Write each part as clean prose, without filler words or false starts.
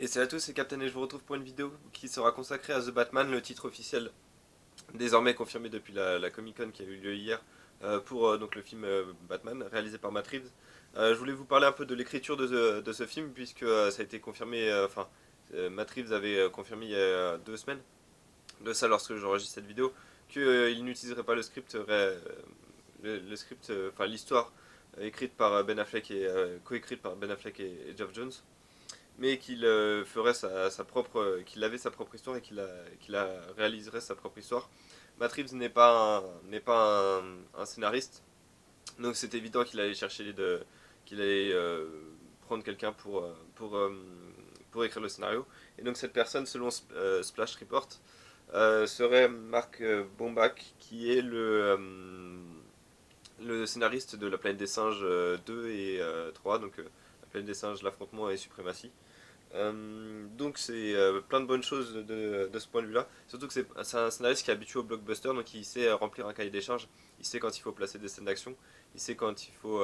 Et salut à tous, c'est Captain et je vous retrouve pour une vidéo qui sera consacrée à The Batman, le titre officiel désormais confirmé depuis la Comic Con qui a eu lieu hier pour donc le film Batman réalisé par Matt Reeves. Je voulais vous parler un peu de l'écriture de ce film puisque ça a été confirmé, Matt Reeves avait confirmé il y a 2 semaines de ça lorsque j'enregistre cette vidéo qu'il n'utiliserait pas le script, le script, l'histoire écrite par Ben Affleck et coécrite par Ben Affleck et Geoff Jones, mais qu'il ferait sa propre, qu'il avait sa propre histoire et qu'il réaliserait sa propre histoire. Matt Reeves n'est pas un scénariste, donc c'est évident qu'il allait chercher qu'il allait prendre quelqu'un pour écrire le scénario. Et donc cette personne, selon Splash Report, serait Mark Bombach, qui est le scénariste de La planète des singes 2 et 3, donc La planète des singes, l'affrontement et suprématie. Donc c'est plein de bonnes choses de ce point de vue-là. Surtout que c'est un scénariste qui est habitué au blockbuster, donc il sait remplir un cahier des charges, il sait quand il faut placer des scènes d'action, il sait quand il faut...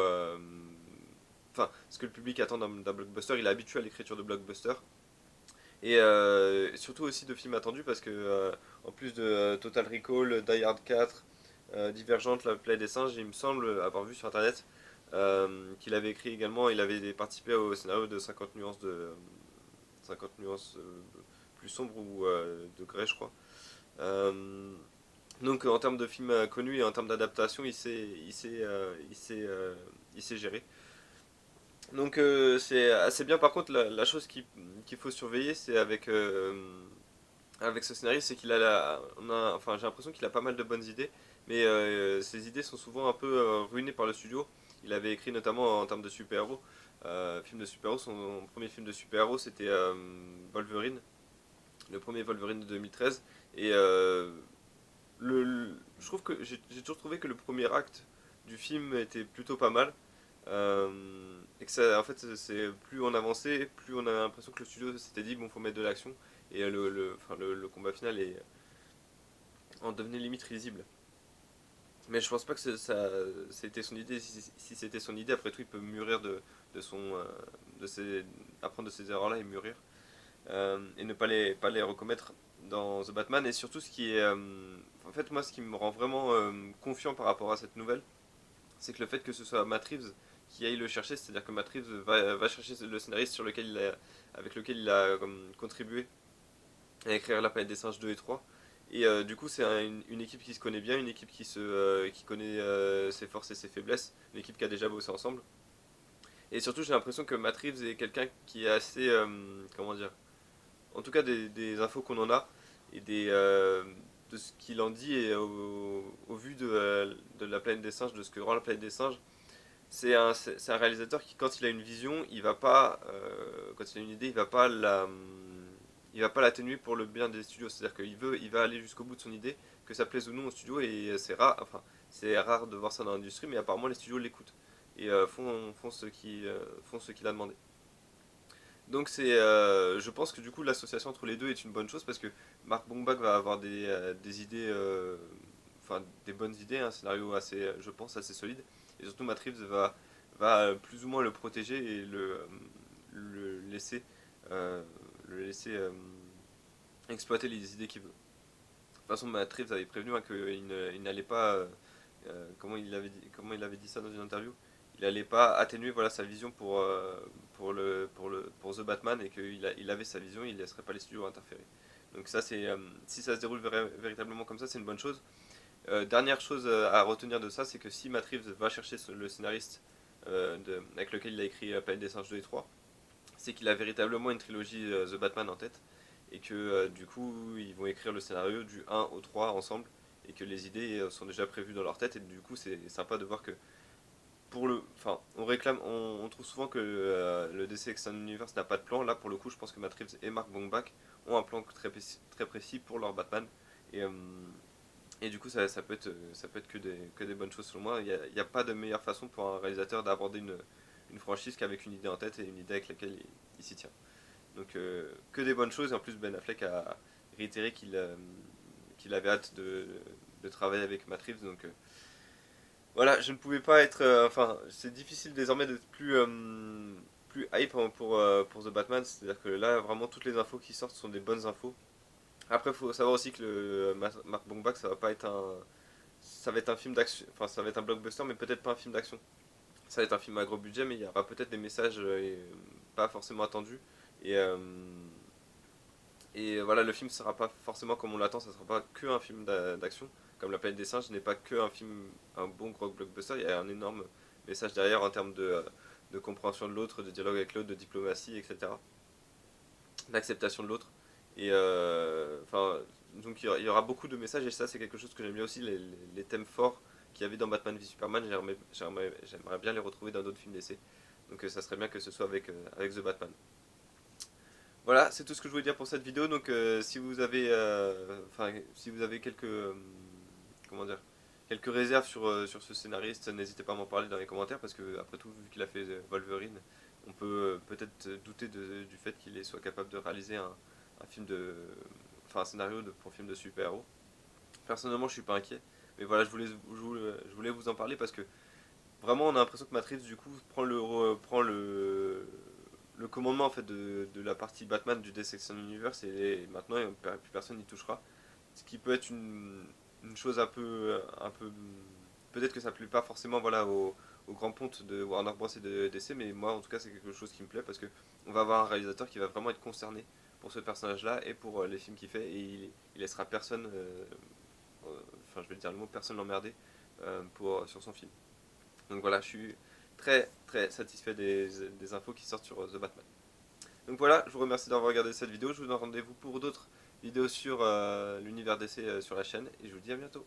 ce que le public attend d'un blockbuster, il est habitué à l'écriture de blockbuster. Et surtout aussi de films attendus, parce que en plus de Total Recall, Die Hard 4, Divergente, La Plaie des singes, il me semble avoir vu sur internet qu'il avait écrit également, il avait participé au scénario de 50 nuances plus sombres ou de grès, je crois. Euh, donc en termes de films connus et en termes d'adaptation, il sait gérer. Donc c'est assez bien. Par contre, la chose qu'il faut surveiller, c'est avec ce scénariste, c'est qu'il a j'ai l'impression qu'il a pas mal de bonnes idées, mais ses idées sont souvent un peu ruinées par le studio. Il avait écrit notamment en termes de super-héros. Film de super-héros, son premier film de super-héros c'était Wolverine, le premier Wolverine de 2013. Et je trouve que j'ai toujours trouvé que le premier acte du film était plutôt pas mal. Et que ça, en fait, c'est plus on avançait, plus on a l'impression que le studio s'était dit bon, faut mettre de l'action. Et le combat final en devenait limite risible. Mais je pense pas que c'était son idée. Si c'était son idée, après tout, il peut mûrir de son, de ses, apprendre de ses erreurs-là et mûrir. Et ne pas les recommettre dans The Batman. Et surtout, en fait, moi, ce qui me rend vraiment confiant par rapport à cette nouvelle, c'est que le fait que ce soit Matt Reeves qui aille le chercher, c'est-à-dire que Matt Reeves va chercher le scénariste avec lequel il a contribué à écrire La planète des singes 2 et 3. Et du coup, c'est une équipe qui se connaît bien, une équipe qui connaît ses forces et ses faiblesses, une équipe qui a déjà bossé ensemble. Et surtout, j'ai l'impression que Matt Reeves est quelqu'un qui est assez, comment dire, en tout cas des infos qu'on en a et de ce qu'il en dit et au vu de la planète des singes, de ce que rend la planète des singes, c'est un réalisateur qui, quand il a une vision, il va pas, quand il a une idée, il va pas l'atténuer pour le bien des studios. C'est-à-dire il va aller jusqu'au bout de son idée, que ça plaise ou non au studio, et c'est rare de voir ça dans l'industrie, mais apparemment les studios l'écoutent et font ce qu'il a demandé. Donc je pense que du coup l'association entre les deux est une bonne chose parce que Mark Bombach va avoir des idées, des bonnes idées, un scénario assez, je pense, assez solide. Et surtout Matt Reeves va plus ou moins le protéger et le laisser, euh, le laisser exploiter les idées qu'il veut. De toute façon, Matt Reeves avait prévenu hein, qu'il n'allait pas, comment il avait dit ça dans une interview, il n'allait pas atténuer voilà, sa vision pour The Batman et il avait sa vision, il ne laisserait pas les studios interférer. Donc ça, si ça se déroule véritablement comme ça, c'est une bonne chose. Dernière chose à retenir de ça, c'est que si Matt Reeves va chercher le scénariste avec lequel il a écrit La planète des singes 2 et 3, c'est qu'il a véritablement une trilogie The Batman en tête et que du coup ils vont écrire le scénario du 1 au 3 ensemble et que les idées sont déjà prévues dans leur tête et du coup c'est sympa de voir que on trouve souvent que le DC Extended Universe n'a pas de plan. Là, pour le coup, je pense que Matt Reeves et Mark Bombach ont un plan très précis pour leur Batman. Et, euh, et du coup, ça peut être que des bonnes choses selon moi. Il y a pas de meilleure façon pour un réalisateur d'aborder une franchise qu'avec une idée en tête et une idée avec laquelle il s'y tient. Donc, que des bonnes choses. Et en plus, Ben Affleck a réitéré qu'il avait hâte de travailler avec Matt Reeves. Donc, voilà, je ne pouvais pas être. C'est difficile désormais d'être plus plus hype pour The Batman, c'est-à-dire que là vraiment toutes les infos qui sortent sont des bonnes infos. Après, il faut savoir aussi que Mark Bombach, ça va être un film d'action, enfin ça va être un blockbuster, mais peut-être pas un film d'action. Ça va être un film à gros budget, mais il y aura peut-être des messages pas forcément attendus. Et, euh, et voilà, le film sera pas forcément comme on l'attend, ça sera pas que un film d'action. Comme La planète des singes n'est pas que un film, un bon gros blockbuster, il y a un énorme message derrière en termes de compréhension de l'autre, de dialogue avec l'autre, de diplomatie, etc. D'acceptation de l'autre. Et enfin, donc il y aura beaucoup de messages et ça c'est quelque chose que j'aime bien aussi, les thèmes forts qu'il y avait dans Batman v Superman, j'aimerais bien les retrouver dans d'autres films d'essai. Donc ça serait bien que ce soit avec The Batman. Voilà, c'est tout ce que je voulais dire pour cette vidéo. Donc si vous avez comment dire, quelques réserves sur ce scénariste, n'hésitez pas à m'en parler dans les commentaires parce que après tout, vu qu'il a fait Wolverine, on peut peut-être douter du fait qu'il soit capable de réaliser un film enfin un scénario pour film de super-héros. Personnellement, je suis pas inquiet, mais voilà, je voulais vous en parler parce que vraiment, on a l'impression que Matrix du coup prend le commandement en fait de la partie Batman du DC Universe et maintenant plus personne n'y touchera. Ce qui peut être une chose un peu peut-être que ça plaît pas forcément voilà au grand ponte de Warner Bros et de DC, mais moi en tout cas c'est quelque chose qui me plaît parce que on va avoir un réalisateur qui va vraiment être concerné pour ce personnage-là et pour les films qu'il fait et il laissera personne, enfin je vais dire le mot, personne l'emmerder sur son film. Donc voilà, je suis très satisfait des infos qui sortent sur The Batman. Donc voilà, je vous remercie d'avoir regardé cette vidéo. Je vous donne rendez-vous pour d'autres vidéos sur l'univers DC sur la chaîne et je vous dis à bientôt.